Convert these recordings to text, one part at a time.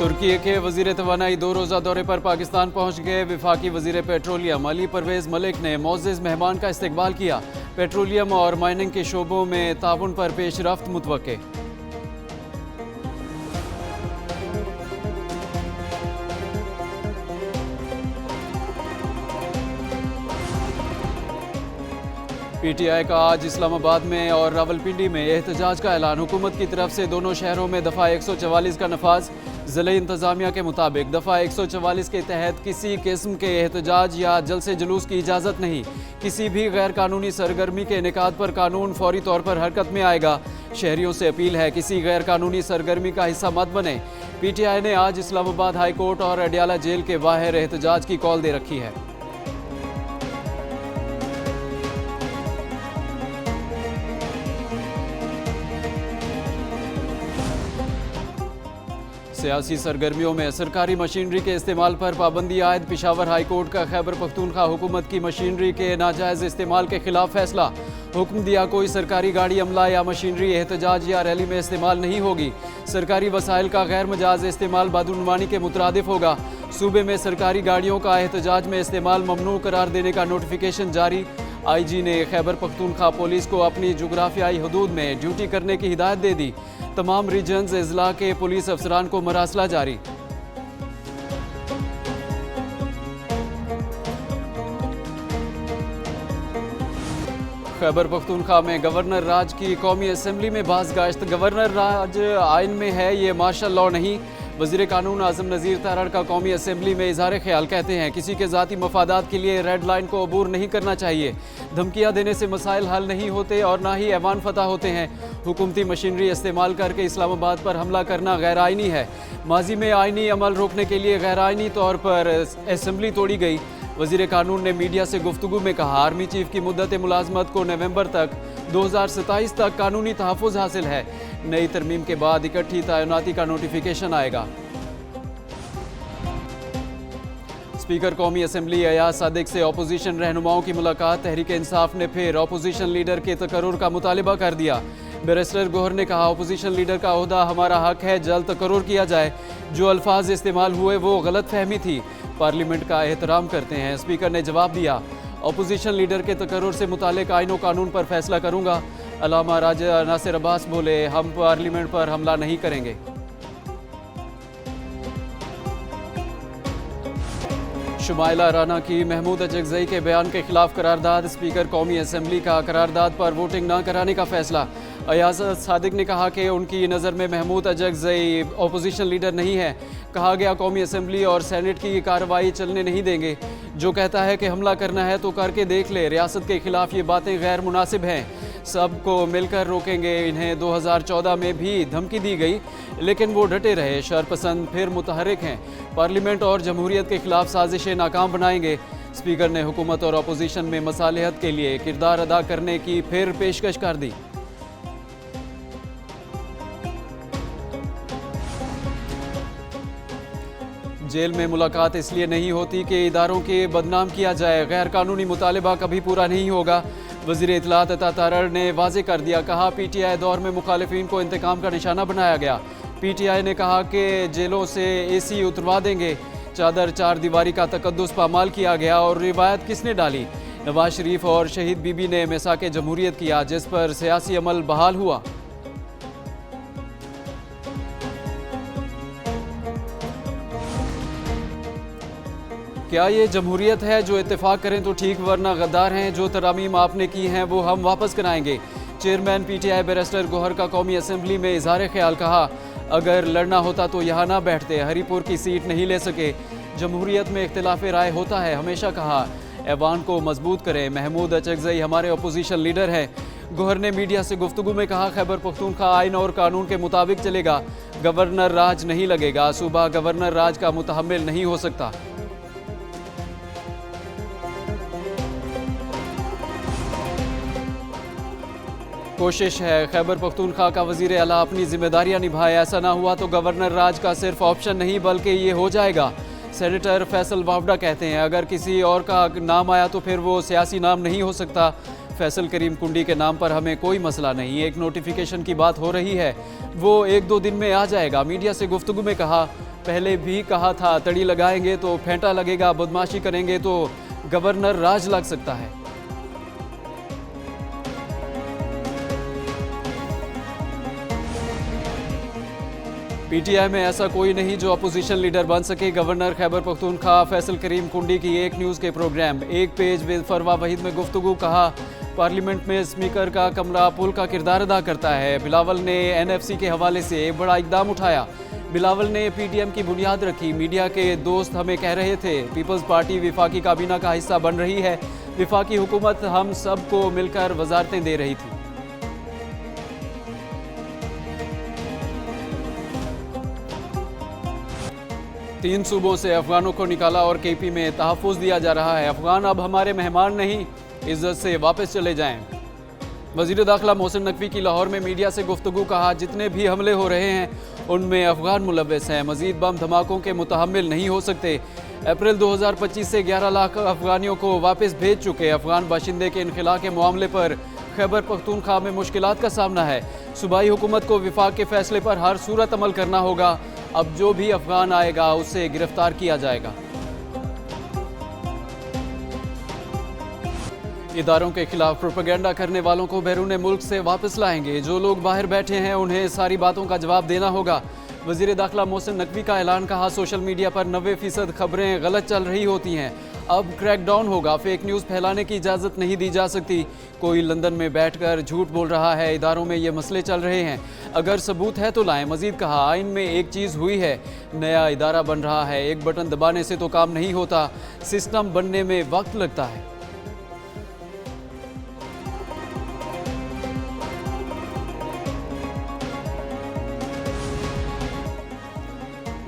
तुर्की के वजीर तवानाई 2 रोज़ा दौरे पर पाकिस्तान पहुंच गए। वफाकी वजीर पेट्रोलियम अली परवेज मलिक ने मोअज़्ज़ज़ मेहमान का इस्तकबाल किया। पेट्रोलियम और माइनिंग के शोबों में ताउन पर पेशरफ्त मुतवक्के। PTI का आज इस्लामाबाद में और रावलपिंडी में एहतजाज का ऐलान। हुकूमत की तरफ से दोनों शहरों में दफ़ा 144 का नफाज। ज़िले इंतज़ामिया के मुताबिक दफ़ा 144 के तहत किसी किस्म के एहतजाज या जलसे जुलूस की इजाज़त नहीं। किसी भी गैर कानूनी सरगर्मी के इनेकाद पर कानून फौरी तौर पर हरकत में आएगा। शहरियों से अपील है किसी गैर कानूनी सरगर्मी का हिस्सा मत बने। PTI ने आज इस्लामाबाद हाई कोर्ट और अडियाला जेल के बाहर एहतजाज की कॉल दे रखी है। सियासी सरगर्मियों में सरकारी मशीनरी के इस्तेमाल पर पाबंदी आयद। पेशावर हाई कोर्ट का खैबर पख्तूनख्वा हुकूमत की मशीनरी के नाजायज़ इस्तेमाल के खिलाफ फैसला। हुक्म दिया कोई सरकारी गाड़ी अमला या मशीनरी एहतजाज या रैली में इस्तेमाल नहीं होगी। सरकारी वसाइल का गैर मजाज इस्तेमाल बदउनवानी के मुतरादिफ होगा। सूबे में सरकारी गाड़ियों का एहतजाज में इस्तेमाल ममनू करार देने का नोटिफिकेशन जारी। IG ने खैबर पख्तूनख्वा पुलिस को अपनी जुग्राफियाई हदूद में ड्यूटी करने की हिदायत दे दी। तमाम रीजन्स अजला के पुलिस अफसरान को मरासला जारी। खैबर पख्तूनख्वा में गवर्नर राज की कौमी असम्बली में बाज़गाश्त। गवर्नर राज आइन में है, ये मार्शल लॉ नहीं। वज़ीर कानून आज़म नज़ीर तारड़ का कौमी असम्बली में इज़हार ख्याल। कहते हैं किसी के ज़ाती मफादात के लिए रेड लाइन को अबूर नहीं करना चाहिए। धमकियाँ देने से मसाइल हल नहीं होते और ना ही ऐवान फतह होते हैं। हुकूमती मशीनरी इस्तेमाल करके इस्लामाबाद पर हमला करना गैर आइनी है। माजी में आइनी अमल रोकने के लिए गैर आइनी तौर पर असम्बली तोड़ी गई। वज़ीर कानून ने मीडिया से गुफ्तगू में कहा आर्मी चीफ की मुद्दत मुलाजमत को नवंबर तक 2027 तक कानूनी तहफ़्फ़ुज़ हासिल है। नई तरमीम के बाद इकट्ठी तैनाती का नोटिफिकेशन आएगा। स्पीकर कौमी असम्बली अयाज सादिक से अपोजिशन रहनुमाओं की मुलाकात। तहरीक इंसाफ ने फिर अपोजिशन लीडर के तकर्रुर का मुतालिबा कर दिया। बैरिस्टर गोहर ने कहा अपोजिशन लीडर का ओहदा हमारा हक है, जल्द तकर्रुर किया जाए। जो अल्फाज इस्तेमाल हुए वो गलत फहमी थी। पार्लियामेंट का एहतराम करते हैं। स्पीकर ने जवाब दिया अपोजिशन लीडर के तकर्रुर से मुतालिक आइन कानून पर फैसला करूंगा। अलामा राजा नासिर अब्बास बोले हम पार्लियामेंट पर हमला नहीं करेंगे। शुमाइला राना की महमूद अचगज़ई के बयान के खिलाफ करारदाद। स्पीकर कौमी असम्बली का करारदाद पर वोटिंग न कराने का फैसला। अयाज सादिक ने कहा कि उनकी नज़र में महमूद अचगज़ई अपोजिशन लीडर नहीं है। कहा गया कौमी असम्बली और सेनेट की कार्रवाई चलने नहीं देंगे। जो कहता है कि हमला करना है तो करके देख ले। रियासत के खिलाफ ये बातें गैर मुनासिब हैं। सबको मिलकर रोकेंगे। इन्हें 2014 में भी धमकी दी गई लेकिन वो डटे रहे। शरपसंद फिर मुतहरिक हैं। पार्लियामेंट और जमहूरियत के खिलाफ साजिशें नाकाम बनाएंगे। स्पीकर ने हुकूमत और अपोजिशन में मसालिहत के लिए किरदार अदा करने की फिर पेशकश कर दी। जेल में मुलाकात इसलिए नहीं होती कि इदारों के बदनाम किया जाए। गैर कानूनी मुतालिबा कभी पूरा नहीं होगा। वज़ीर इत्तलात अता तारड़ ने वाज़े कर दिया। कहा PTI दौर में मुखालिफिन को इंतकाम का निशाना बनाया गया। PTI ने कहा कि जेलों से AC उतरवा देंगे। चादर चार दीवारी का तकद्दुस पामाल किया गया और रिवायत किसने डाली? नवाज शरीफ और शहीद बीबी ने मिसाक जमहूरियत किया जिस पर सियासी अमल बहाल हुआ। क्या ये जमहूरियत है? जो इत्तेफाक करें तो ठीक वरना गद्दार हैं। जो तरामीम आपने की हैं वो हम वापस कराएंगे। चेयरमैन PTI बैरिस्टर गोहर का कौमी असम्बली में इजहार ख्याल। कहा अगर लड़ना होता तो यहाँ ना बैठते। हरीपुर की सीट नहीं ले सके। जमहूरियत में इख्तिलाफ राय होता है। हमेशा कहा ऐवान को मजबूत करें। महमूद अचगज़ई हमारे अपोजिशन लीडर हैं। गोहर ने मीडिया से गुफ्तगू में कहा खैबर पख्तूनख्वा आइन और कानून के मुताबिक चलेगा। गवर्नर राज नहीं लगेगा। सूबा गवर्नर राज का मुतहम्मिल नहीं हो सकता। कोशिश है खैबर पख्तूनख्वा का वज़ीर आला अपनी जिम्मेदारियां निभाए। ऐसा ना हुआ तो गवर्नर राज का सिर्फ ऑप्शन नहीं बल्कि ये हो जाएगा। सेनेटर फैसल वावडा कहते हैं अगर किसी और का नाम आया तो फिर वो सियासी नाम नहीं हो सकता। फैसल करीम कुंडी के नाम पर हमें कोई मसला नहीं। एक नोटिफिकेशन की बात हो रही है, वो 1-2 दिन में आ जाएगा। मीडिया से गुफ्तगू में कहा पहले भी कहा था, तड़ी लगाएंगे तो फेंटा लगेगा, बदमाशी करेंगे तो गवर्नर राज लग सकता है। पीटीआई में ऐसा कोई नहीं जो अपोजिशन लीडर बन सके। गवर्नर खैबर पख्तूनख्वा फैसल करीम कुंडी की एक न्यूज़ के प्रोग्राम एक पेज विद फरवा वहीद में गुफ्तगू। कहा, पार्लियामेंट में स्पीकर का कमरा पुल का किरदार अदा करता है। बिलावल ने एनएफसी के हवाले से एक बड़ा इकदाम उठाया। बिलावल ने पीटीएम की बुनियाद रखी। मीडिया के दोस्त हमें कह रहे थे पीपल्स पार्टी विफाकी काबीना का हिस्सा बन रही है। विफाकी हुकूमत हम सबको मिलकर वजारतें दे रही थी। तीन सूबों से अफगानों को निकाला और केपी में तहफ़्फ़ुज़ दिया जा रहा है। अफगान अब हमारे मेहमान नहीं, इज्जत से वापस चले जाएं। वज़ीर दाखिला मोहसिन नकवी की लाहौर में मीडिया से गुफ्तगू। कहा, जितने भी हमले हो रहे हैं उनमें अफगान मुलव्वस हैं। मज़ीद बम धमाकों के मुतहम्मिल नहीं हो सकते। अप्रैल 2025 से 11 लाख अफगानियों को वापस भेज चुके। अफगान बाशिंदे के इनखला के मामले पर खैबर पख्तूनख्वा में मुश्किलात का सामना है। सूबाई हुकूमत को विफाक के फैसले पर हर सूरत अमल करना होगा। अब जो भी अफगान आएगा उसे गिरफ्तार किया जाएगा। इदारों के खिलाफ प्रोपेगेंडा करने वालों को बैरून मुल्क से वापस लाएंगे। जो लोग बाहर बैठे हैं उन्हें सारी बातों का जवाब देना होगा। वज़ीर दाखिला मोहसिन नकवी का ऐलान। कहा, सोशल मीडिया पर 90% खबरें गलत चल रही होती हैं। अब क्रैकडाउन होगा। फेक न्यूज़ फैलाने की इजाज़त नहीं दी जा सकती। कोई लंदन में बैठकर झूठ बोल रहा है। इदारों में ये मसले चल रहे हैं, अगर सबूत है तो लाएं। मजीद कहा, आइन में एक चीज़ हुई है, नया इदारा बन रहा है। एक बटन दबाने से तो काम नहीं होता, सिस्टम बनने में वक्त लगता है।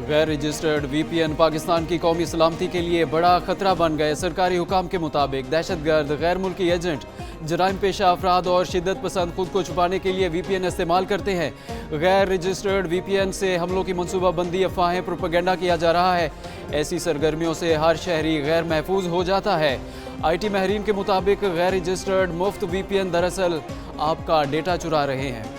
गैर रजिस्टर्ड वीपीएन पाकिस्तान की कौमी सलामती के लिए बड़ा खतरा बन गए। सरकारी हुकाम के मुताबिक दहशतगर्द, गैर मुल्की एजेंट, जराइम पेशा अफराद और शिद्दत पसंद खुद को छुपाने के लिए वीपीएन इस्तेमाल करते हैं। गैर रजिस्टर्ड वीपीएन से हमलों की मनसूबाबंदी, अफवाहें, प्रोपेगेंडा किया जा रहा है। ऐसी सरगर्मियों से हर शहरी गैर महफूज हो जाता है। IT माहिरीन के मुताबिक गैर रजिस्टर्ड मुफ्त वीपीएन दरअसल आपका डेटा चुरा रहे हैं।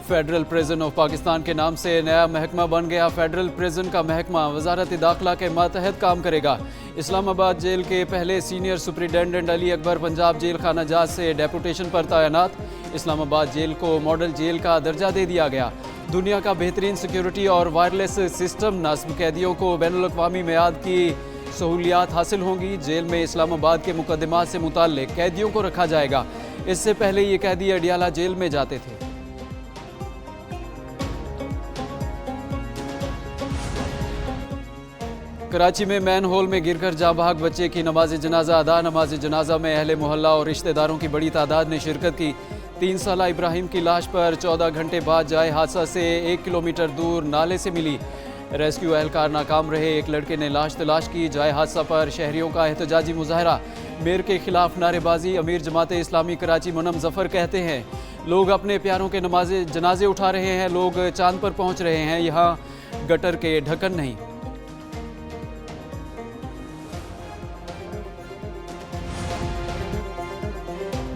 फेडरल प्रिजन ऑफ पाकिस्तान के नाम से नया महकमा बन गया। फेडरल प्रिजन का महकमा वजारत दाखिला के मातहत काम करेगा। इस्लामाबाद जेल के पहले senior superintendent Ali Akbar Punjab jail खाना जात से डेपुटेशन पर तैनात। इस्लामाबाद जेल को मॉडल जेल का दर्जा दे दिया गया। दुनिया का बेहतरीन सिक्योरिटी और वायरलेस सिस्टम नस्ब, कैदियों को बैनुल-अक़वामी मेयाद की सहूलियात हासिल होंगी। जेल में इस्लामाबाद के मुकदमात से मुताल्लिक कैदियों को रखा जाएगा। इससे पहले ये कैदी अडियाला जेल में जाते थे। कराची में मैन होल में गिरकर जाँ बहक बच्चे की नमाज जनाजा अदा। नमाज जनाजा में अहले मोहल्ला और रिश्तेदारों की बड़ी तादाद ने शिरकत की। 3 साला इब्राहिम की लाश पर 14 घंटे बाद जाए हादसा से 1 किलोमीटर दूर नाले से मिली। रेस्क्यू एहलकार नाकाम रहे। एक लड़के ने लाश तलाश की। जाए हादसा पर शहरियों का एहतजाजी मुजाहरा। मेयर के खिलाफ नारेबाजी। अमीर जमात इस्लामी कराची मुनम जफर कहते हैं, लोग अपने प्यारों के जनाजे उठा रहे हैं, लोग चांद पर पहुंच रहे हैं, यहाँ गटर के ढक्कन नहीं।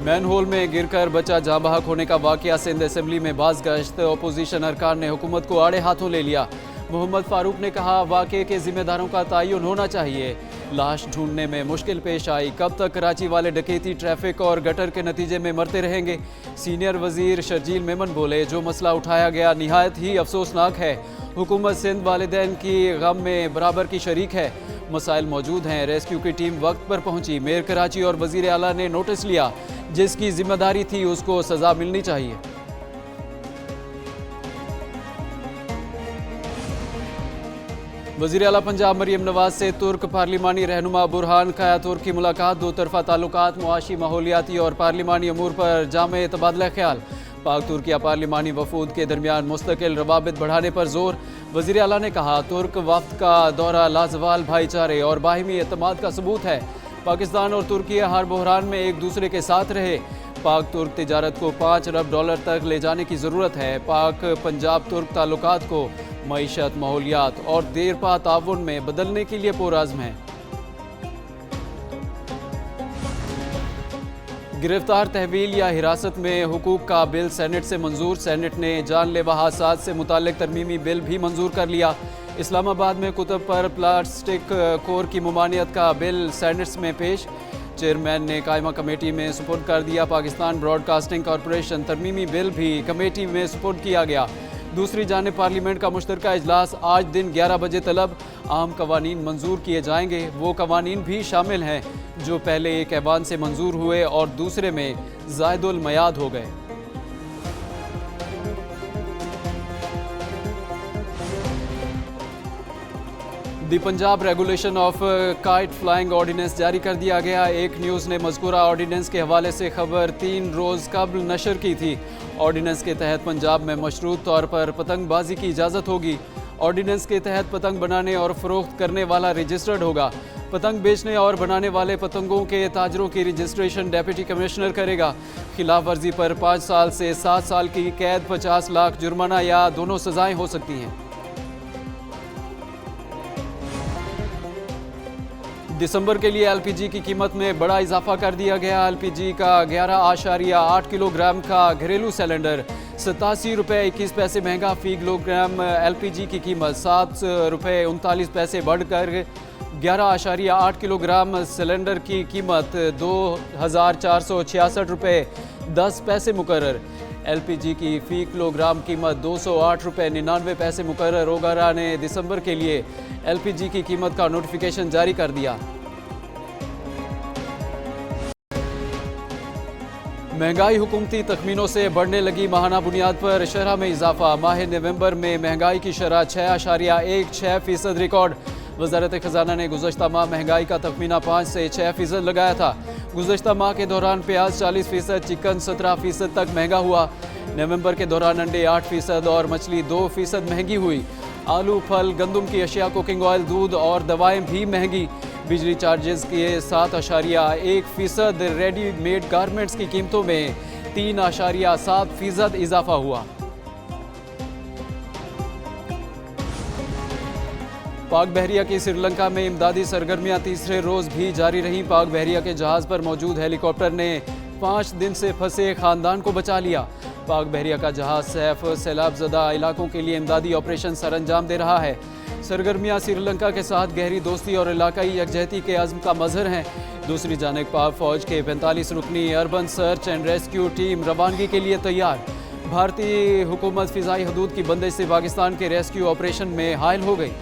मैन होल में गिरकर बच्चा जाँ बहक होने का वाकया। सिंध असेंबली में बाज़ गश्त। अपोजिशन अरकान ने हुकूमत को आड़े हाथों ले लिया। मोहम्मद फारूक ने कहा, वाकये के जिम्मेदारों का तयन होना चाहिए। लाश ढूंढने में मुश्किल पेश आई। कब तक कराची वाले डकैती, ट्रैफिक और गटर के नतीजे में मरते रहेंगे। सीनियर वजीर शर्जील मेमन बोले, जो मसला उठाया गया निहायत ही अफसोसनाक है। हुकूमत सिंध वालिदैन की गम में बराबर की शरीक है। मसाइल मौजूद हैं। रेस्क्यू की टीम वक्त पर पहुंची। मेयर कराची और वजीर आला ने नोटिस लिया। जिसकी जिम्मेदारी थी उसको सजा मिलनी चाहिए। वज़ीर आला पंजाब मरियम नवाज से तुर्क पार्लिमानी रहनुमा बुरहान क़यातुर की मुलाकात। दो तरफा ताल्लुकात, मुआशी, माहौलियाती और पार्लिमानी अमूर पर जामे तबादला ख्याल। पाक तुर्किया पार्लिमानी वफूद के दरमियान मुस्तकिल रवाबित बढ़ाने पर जोर। वज़ीर आला ने कहा, तुर्क वफ्द का दौरा लाजवाल भाईचारे और बाहिमी एतमाद का सबूत है। पाकिस्तान और तुर्किया हर बहरान में एक दूसरे के साथ रहे। पाक तुर्क तिजारत को $5 अरब तक ले जाने की ज़रूरत है। पाक पंजाब तुर्क ताल्लुकात को मईशत, माहौलियात और देरपा ताउन में बदलने के लिए पुरअज़्म है। गिरफ्तार तहवील या हिरासत में हुकूक का बिल सेनेट से मंजूर। सेनेट ने जानलेवा हादसात से मुताल्लिक तरमीमी बिल भी मंजूर कर लिया। इस्लामाबाद में कुतुब पर प्लास्टिक कोर की मुमानियत का बिल सेनेट में पेश। चेयरमैन ने कायमा कमेटी में सुपुर्द कर दिया। पाकिस्तान ब्रॉडकास्टिंग कॉरपोरेशन तरमीमी बिल भी कमेटी में सुपुर्द किया गया। दूसरी जानिब पार्लियामेंट का मुश्तरका इजलास आज दिन 11 बजे तलब। आम कवानीन मंजूर किए जाएंगे। वो कवानीन भी शामिल हैं जो पहले एक ऐवान से मंजूर हुए और दूसरे में ज़ायदुल मयाद हो गए। The Punjab regulation of kite flying ordinance जारी कर दिया गया। एक न्यूज़ ने मज़कूरा ऑर्डिनेंस के हवाले से खबर 3 रोज़ कबल नशर की थी। ऑर्डिनेंस के तहत पंजाब में मशरूत तौर पर पतंगबाजी की इजाज़त होगी। ऑर्डिनेंस के तहत पतंग बनाने और फ़रोख्त करने वाला रजिस्टर्ड होगा। पतंग बेचने और बनाने वाले पतंगों के ताजरों की रजिस्ट्रेशन डिप्टी कमिश्नर करेगा। खिलाफ वर्जी पर 5 साल से 7 साल की कैद, 50 लाख जुर्माना या दोनों सजाएं हो सकती हैं। दिसंबर के लिए एलपीजी की कीमत में बड़ा इजाफा कर दिया गया। एलपीजी का 11.8 किलोग्राम का घरेलू सिलेंडर 87 रुपये 21 पैसे महंगा। फ़ी किलोग्राम एलपीजी की कीमत 7 रुपये 39 पैसे बढ़कर 11.8 किलोग्राम सिलेंडर की कीमत 2,466 रुपये 10 पैसे मुकर्रर। एलपीजी की फ़ी किलोग्राम कीमत 208 रुपये 99 पैसे मुकर्रर। ओगारा ने दिसंबर के लिए एलपीजी की कीमत का नोटिफिकेशन जारी कर दिया। महंगाई हुकूमती तखमीनों से बढ़ने लगी। माहाना बुनियाद पर शरह में इजाफा। माह नवंबर में महंगाई की शरह 6.16% रिकॉर्ड। वजारत खजाना ने गुज़श्ता माह महंगाई का तखमीना 5 से 6% लगाया था। गुज़श्ता माह के दौरान प्याज 40%, चिकन 17% तक महंगा हुआ। नवंबर के दौरान अंडे 8% और मछली 2% महंगी हुई। आलू, फल, गंदम की अशिया, कुकिंग ऑयल, दूध और दवाएं भी महंगी। बिजली चार्जेस के 7.1%। रेडीमेड गारमेंट्स की कीमतों में 3.7% इजाफा हुआ। पाक बहरिया की श्रीलंका में इमदादी सरगर्मियां तीसरे रोज़ भी जारी रहीं। पाक बहरिया के जहाज़ पर मौजूद हेलीकॉप्टर ने 5 दिन से फंसे खानदान को बचा लिया। पाक बहरिया का जहाज़ सैफ सैलाब ज़दा इलाकों के लिए इमदादी ऑपरेशन सर अंजाम दे रहा है। सरगर्मियां श्रीलंका के साथ गहरी दोस्ती और इलाकाई यकजहती के अज़्म का मज़हर हैं। दूसरी जानिब पाक फ़ौज के 45 रुकनी urban search and rescue team रवानगी के लिए तैयार। भारतीय हुकूमत फ़िज़ाई हदूद की बंदिश से पाकिस्तान के रेस्क्यू ऑपरेशन में हायल हो गई।